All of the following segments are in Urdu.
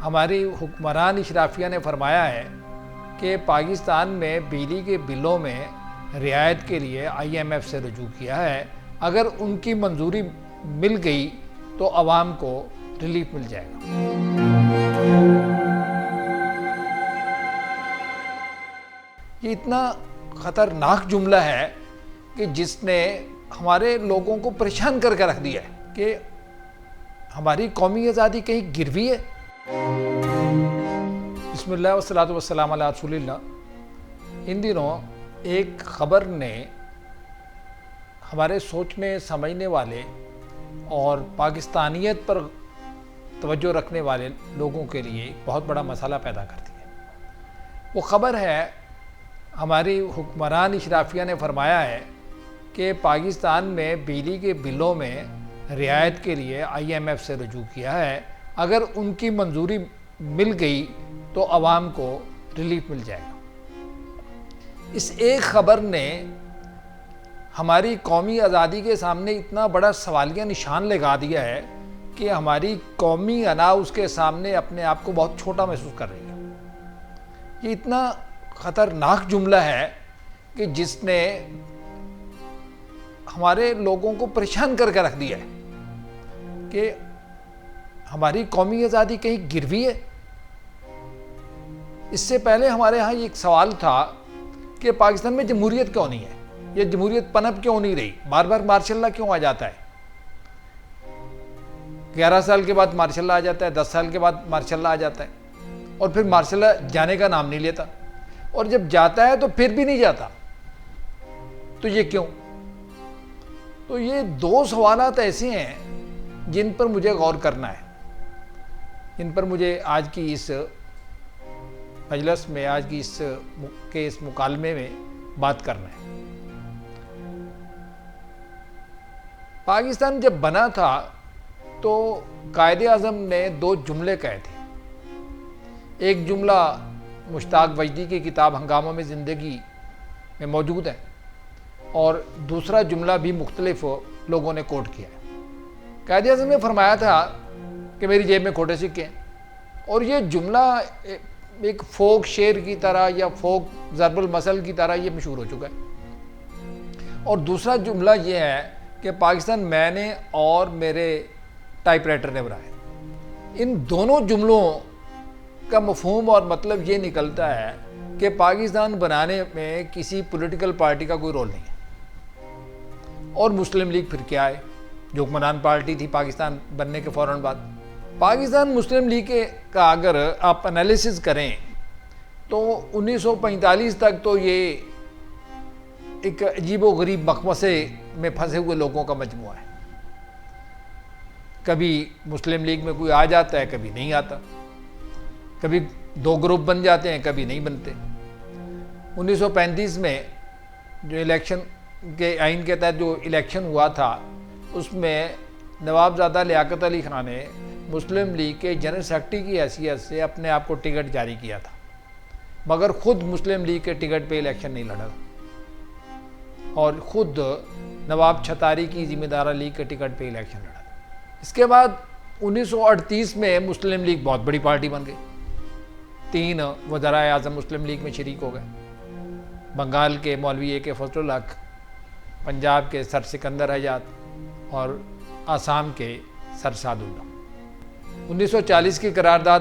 ہماری حکمران اشرافیہ نے فرمایا ہے کہ پاکستان میں بجلی کے بلوں میں رعایت کے لیے IMF سے رجوع کیا ہے. اگر ان کی منظوری مل گئی تو عوام کو ریلیف مل جائے گا. یہ اتنا خطرناک جملہ ہے کہ جس نے ہمارے لوگوں کو پریشان کر کے رکھ دیا ہے کہ ہماری قومی آزادی کہیں گروی ہے. بسم اللہ والصلاۃ والسلام علی رسول اللہ. ان دنوں ایک خبر نے ہمارے سوچنے سمجھنے والے اور پاکستانیت پر توجہ رکھنے والے لوگوں کے لیے ایک بہت بڑا مسئلہ پیدا کر دیا. وہ خبر ہے ہماری حکمران اشرافیہ نے فرمایا ہے کہ پاکستان میں بجلی کے بلوں میں رعایت کے لیے IMF سے رجوع کیا ہے. اگر ان کی منظوری مل گئی تو عوام کو ریلیف مل جائے گا. اس ایک خبر نے ہماری قومی آزادی کے سامنے اتنا بڑا سوالیہ نشان لگا دیا ہے کہ ہماری قومی انا اس کے سامنے اپنے آپ کو بہت چھوٹا محسوس کر رہی ہے. یہ اتنا خطرناک جملہ ہے کہ جس نے ہمارے لوگوں کو پریشان کر کے رکھ دیا ہے کہ ہماری قومی آزادی کہیں گروی ہے. اس سے پہلے ہمارے ہاں یہ ایک سوال تھا کہ پاکستان میں جمہوریت کیوں نہیں ہے, یہ جمہوریت پنپ کیوں نہیں رہی, بار بار مارشل لا کیوں آ جاتا ہے, 11 سال کے بعد مارشل لا آ جاتا ہے, 10 سال کے بعد مارشل لا آ جاتا ہے, اور پھر مارشل لا جانے کا نام نہیں لیتا, اور جب جاتا ہے تو پھر بھی نہیں جاتا. تو یہ کیوں؟ تو یہ دو سوالات ایسے ہیں جن پر مجھے غور کرنا ہے, جن پر مجھے آج کی اس مجلس میں, آج کی اس مکالمے میں بات کرنا ہے. پاکستان جب بنا تھا تو قائد اعظم نے 2 جملے کہے تھے. ایک جملہ مشتاق وجدی کی کتاب ہنگاموں میں زندگی میں موجود ہے, اور دوسرا جملہ بھی مختلف لوگوں نے کوٹ کیا ہے. قائد اعظم نے فرمایا تھا کہ میری جیب میں کھوٹے سکے ہیں, اور یہ جملہ ایک فوک شعر کی طرح یا فوک ضرب المثل کی طرح یہ مشہور ہو چکا ہے. اور دوسرا جملہ یہ ہے کہ پاکستان میں نے اور میرے ٹائپ رائٹر نے بنایا. ان دونوں جملوں کا مفہوم اور مطلب یہ نکلتا ہے کہ پاکستان بنانے میں کسی پولیٹیکل پارٹی کا کوئی رول نہیں ہے. اور مسلم لیگ پھر کیا ہے, جو حکمران پارٹی تھی پاکستان بننے کے فوراً بعد. پاکستان مسلم لیگ کا اگر آپ انالیسز کریں تو 1945 تک تو یہ ایک عجیب و غریب مخمصے میں پھنسے ہوئے لوگوں کا مجموعہ ہے. کبھی مسلم لیگ میں کوئی آ جاتا ہے, کبھی نہیں آتا, کبھی 2 گروپ بن جاتے ہیں, کبھی نہیں بنتے. 1935 میں جو الیکشن کے آئین کے تحت جو الیکشن ہوا تھا, اس میں نوابزادہ لیاقت علی خان نے مسلم لیگ کے جنرل سیکرٹری کی حیثیت سے اپنے آپ کو ٹکٹ جاری کیا تھا, مگر خود مسلم لیگ کے ٹکٹ پہ الیکشن نہیں لڑا, اور خود نواب چھتاری کی ذمہ دارہ لیگ کے ٹکٹ پہ الیکشن لڑا. اس کے بعد 1938 میں مسلم لیگ بہت بڑی پارٹی بن گئی. 3 وزرائے اعظم مسلم لیگ میں شریک ہو گئے. بنگال کے مولوی A.K. فضل الحق, پنجاب کے سر سکندر حیات, اور آسام کے سر سعد اللہ. 1940 کی قرارداد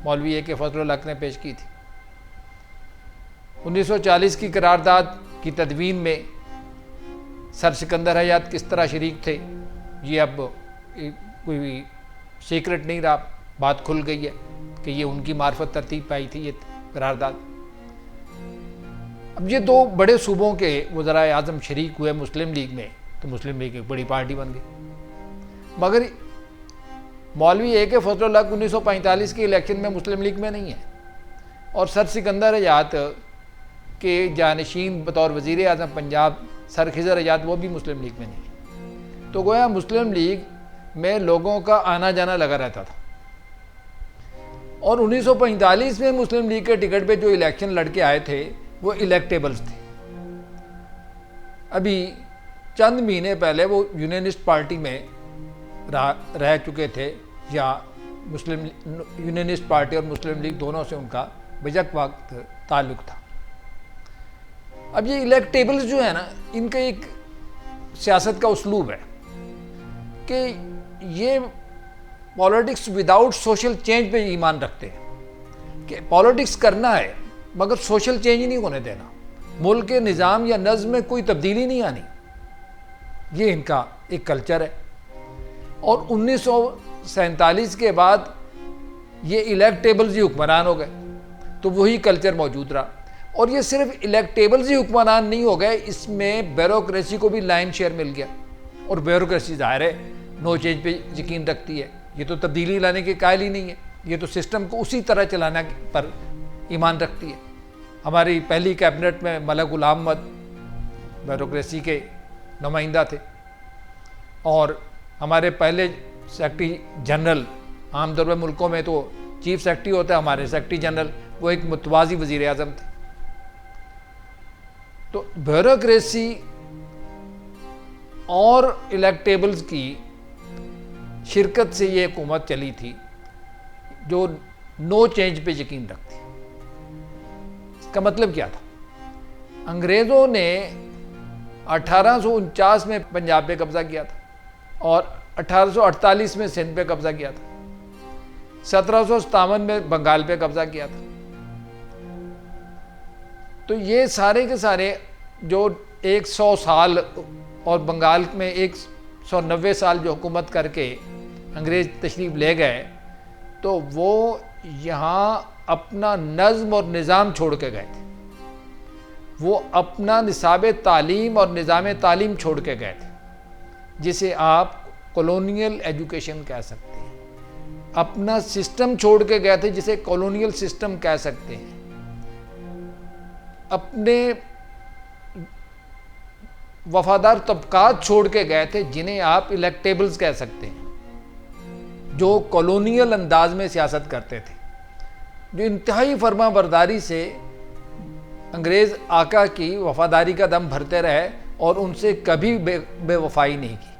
مولوی A.K. فضل الحق نے پیش کی تھی. 1940 کی قرارداد کی تدوین میں سر سکندر حیات کس طرح شریک تھے, یہ اب کوئی سیکرٹ نہیں رہا, بات کھل گئی ہے کہ یہ ان کی معرفت ترتیب پائی تھی یہ قرارداد. اب یہ 2 بڑے صوبوں کے وزرائے اعظم شریک ہوئے مسلم لیگ میں, تو مسلم لیگ ایک بڑی پارٹی بن گئی. مگر مولوی A.K. فضل الحق 1945 کے الیکشن میں مسلم لیگ میں نہیں ہے, اور سر سکندر حیات کے جانشین بطور وزیر اعظم پنجاب سر خضر حیات وہ بھی مسلم لیگ میں نہیں ہے. تو گویا مسلم لیگ میں لوگوں کا آنا جانا لگا رہتا تھا. اور 1945 میں مسلم لیگ کے ٹکٹ پہ جو الیکشن لڑ کے آئے تھے وہ الیکٹیبلز تھے. ابھی چند مہینے پہلے وہ یونینسٹ پارٹی میں رہ چکے تھے یا مسلم یونینسٹ پارٹی اور مسلم لیگ دونوں سے ان کا بیک وقت تعلق تھا۔ اب یہ الیکٹیبلز جو ہے نا، ان کا ایک سیاست کا اسلوب ہے کہ یہ پالیٹکس وداؤٹ سوشل چینج پہ ایمان رکھتے ہیں کہ پالیٹکس کرنا ہے مگر سوشل چینج نہیں ہونے دینا، ملک کے نظام یا نظم میں کوئی تبدیلی نہیں آنی، یہ ان کا ایک کلچر ہے۔ اور 1947 کے بعد یہ الیکٹیبلز ہی حکمران ہو گئے، تو وہی کلچر موجود رہا۔ اور یہ صرف الیکٹیبلز ہی حکمران نہیں ہو گئے، اس میں بیوروکریسی کو بھی لائن شیئر مل گیا، اور بیوروکریسی ظاہر ہے نو چینج پہ یقین رکھتی ہے، یہ تو تبدیلی لانے کے قائل ہی نہیں ہے، یہ تو سسٹم کو اسی طرح چلانا پر ایمان رکھتی ہے۔ ہماری پہلی کیبنٹ میں ملک غلام احمد بیوروکریسی کے نمائندہ تھے، اور ہمارے پہلے سیکرٹری جنرل، عام طور پہ ملکوں میں تو چیف سیکرٹری ہوتا ہے، ہمارے سیکرٹری جنرل وہ ایک متوازی وزیر اعظم تھے۔ تو بیوروکریسی اور الیکٹیبلز کی شرکت سے یہ حکومت چلی تھی جو نو چینج پہ یقین رکھتی۔ اس کا مطلب کیا تھا؟ انگریزوں نے 1849 میں پنجاب پہ قبضہ کیا تھا، اور 1848 میں سندھ پہ قبضہ کیا تھا، 1757 میں بنگال پہ قبضہ کیا تھا۔ تو یہ سارے کے سارے جو 100 سال اور بنگال میں 190 سال جو حکومت کر کے انگریز تشریف لے گئے، تو وہ یہاں اپنا نظم اور نظام چھوڑ کے گئے تھے، وہ اپنا نصاب تعلیم اور نظام تعلیم چھوڑ کے گئے تھے، جسے آپ کولونیل ایجوکیشن کہہ سکتے ہیں، اپنا سسٹم چھوڑ کے گئے تھے جسے کولونیل سسٹم کہہ سکتے ہیں، اپنے وفادار طبقات چھوڑ کے گئے تھے جنہیں آپ الیکٹیبلز کہہ سکتے ہیں، جو کولونیل انداز میں سیاست کرتے تھے، جو انتہائی فرما برداری سے انگریز آقا کی وفاداری کا دم بھرتے رہے اور ان سے کبھی بے وفائی نہیں کی۔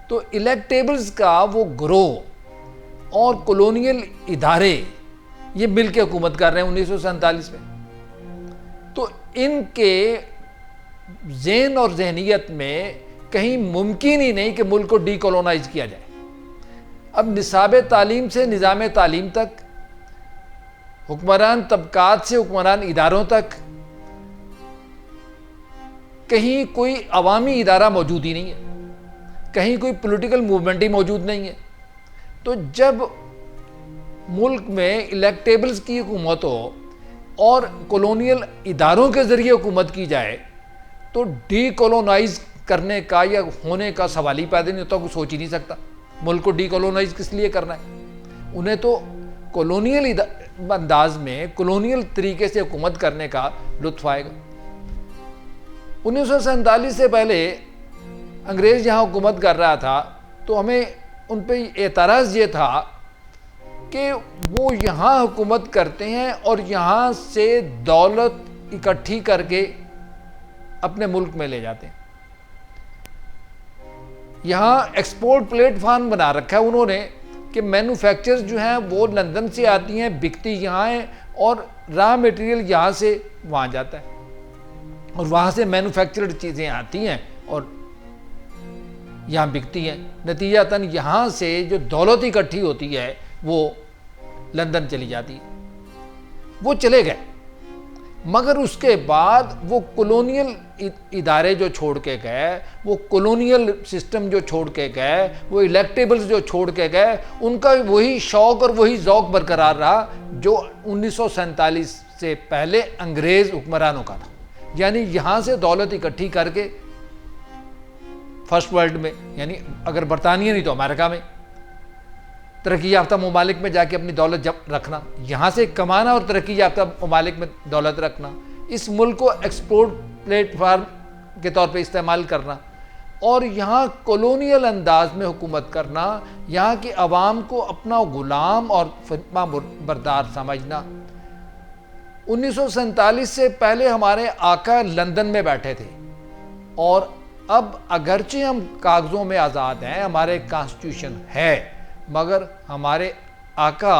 تو الیکٹیبلز کا وہ گروہ اور کولونیل ادارے یہ مل کے حکومت کر رہے ہیں 1947 میں۔ تو ان کے ذہن اور ذہنیت میں کہیں ممکن ہی نہیں کہ ملک کو ڈی کولونائز کیا جائے۔ اب نصاب تعلیم سے نظام تعلیم تک، حکمران طبقات سے حکمران اداروں تک، کہیں کوئی عوامی ادارہ موجود ہی نہیں ہے، کہیں کوئی پولیٹیکل موومنٹ ہی موجود نہیں ہے۔ تو جب ملک میں الیکٹیبلز کی حکومت ہو اور کولونیل اداروں کے ذریعے حکومت کی جائے، تو ڈی کولونائز کرنے کا یا ہونے کا سوال ہی پیدا نہیں ہوتا، کوئی سوچ ہی نہیں سکتا ملک کو ڈی کولونائز کس لیے کرنا ہے۔ انہیں تو کولونیل انداز میں کولونیل طریقے سے حکومت کرنے کا لطف آئے گا۔ 1947 سے پہلے انگریز یہاں حکومت کر رہا تھا، تو ہمیں ان پہ اعتراض یہ تھا کہ وہ یہاں حکومت کرتے ہیں اور یہاں سے دولت اکٹھی کر کے اپنے ملک میں لے جاتے ہیں، یہاں ایکسپورٹ پلیٹ فارم بنا رکھا ہے انہوں نے کہ مینوفیکچرز جو ہیں وہ لندن سے آتی ہیں، بکتی یہاں ہیں، اور را میٹیریل یہاں سے وہاں جاتا ہے، اور وہاں سے مینوفیکچرڈ چیزیں آتی ہیں اور یہاں بکتی ہیں، نتیجتاً یہاں سے جو دولت اکٹھی ہوتی ہے وہ لندن چلی جاتی ہے۔ وہ چلے گئے، مگر اس کے بعد وہ کولونیل ادارے جو چھوڑ کے گئے، وہ کولونیل سسٹم جو چھوڑ کے گئے، وہ الیکٹیبلز جو چھوڑ کے گئے، ان کا وہی شوق اور وہی ذوق برقرار رہا جو 1947 سے پہلے انگریز حکمرانوں کا تھا۔ یعنی یہاں سے دولت اکٹھی کر کے فرسٹ ورلڈ میں، یعنی اگر برطانیہ نہیں تو امریکہ میں، ترقی یافتہ ممالک میں جا کے اپنی دولت جب رکھنا، یہاں سے کمانا اور ترقی یافتہ ممالک میں دولت رکھنا، اس ملک کو ایکسپورٹ پلیٹ فارم کے طور پہ استعمال کرنا، اور یہاں کولونیل انداز میں حکومت کرنا، یہاں کی عوام کو اپنا غلام اور فرما بردار سمجھنا۔ 1947 سے پہلے ہمارے آقا لندن میں بیٹھے تھے، اور اب اگرچہ ہم کاغذوں میں آزاد ہیں، ہمارے کانسٹیٹیوشن ہے، مگر ہمارے آقا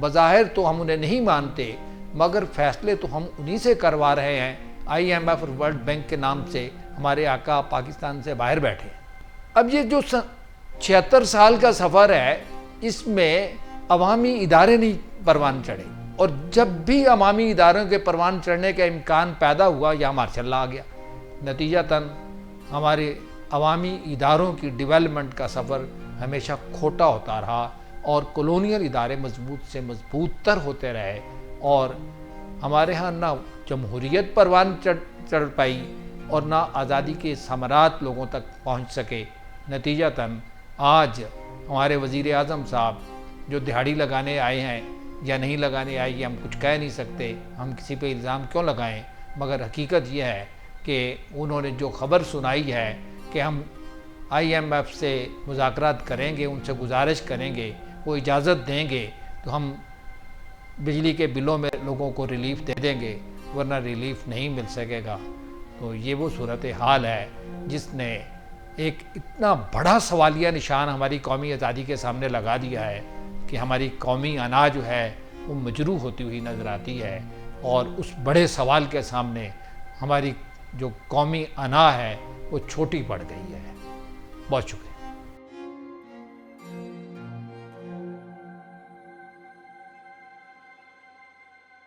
بظاہر تو ہم انہیں نہیں مانتے، مگر فیصلے تو ہم انہی سے کروا رہے ہیں۔ آئی ایم ایف اور ورلڈ بینک کے نام سے ہمارے آقا پاکستان سے باہر بیٹھے ہیں۔ اب یہ جو 76 سال کا سفر ہے، اس میں عوامی ادارے نہیں پروان چڑھے، اور جب بھی عوامی اداروں کے پروان چڑھنے کا امکان پیدا ہوا یا مارشل لا آ گیا۔ نتیجتاً ہمارے عوامی اداروں کی ڈیولپمنٹ کا سفر ہمیشہ کھوٹا ہوتا رہا، اور کولونیل ادارے مضبوط سے مضبوط تر ہوتے رہے، اور ہمارے ہاں نہ جمہوریت پروان چڑھ پائی اور نہ آزادی کے ثمرات لوگوں تک پہنچ سکے۔ نتیجتاً آج ہمارے وزیر اعظم صاحب جو دہاڑی لگانے آئے ہیں یا نہیں لگانے آئے، یہ ہم کچھ کہہ نہیں سکتے، ہم کسی پہ الزام کیوں لگائیں، مگر حقیقت یہ ہے کہ انہوں نے جو خبر سنائی ہے کہ ہم آئی ایم ایف سے مذاکرات کریں گے، ان سے گزارش کریں گے، وہ اجازت دیں گے تو ہم بجلی کے بلوں میں لوگوں کو ریلیف دے دیں گے، ورنہ ریلیف نہیں مل سکے گا۔ تو یہ وہ صورتحال ہے جس نے ایک اتنا بڑا سوالیہ نشان ہماری قومی آزادی کے سامنے لگا دیا ہے کہ ہماری قومی انا جو ہے وہ مجروح ہوتی ہوئی نظر آتی ہے، اور اس بڑے سوال کے سامنے ہماری جو قومی انا ہے وہ چھوٹی پڑ گئی ہے۔ بہت شکریہ۔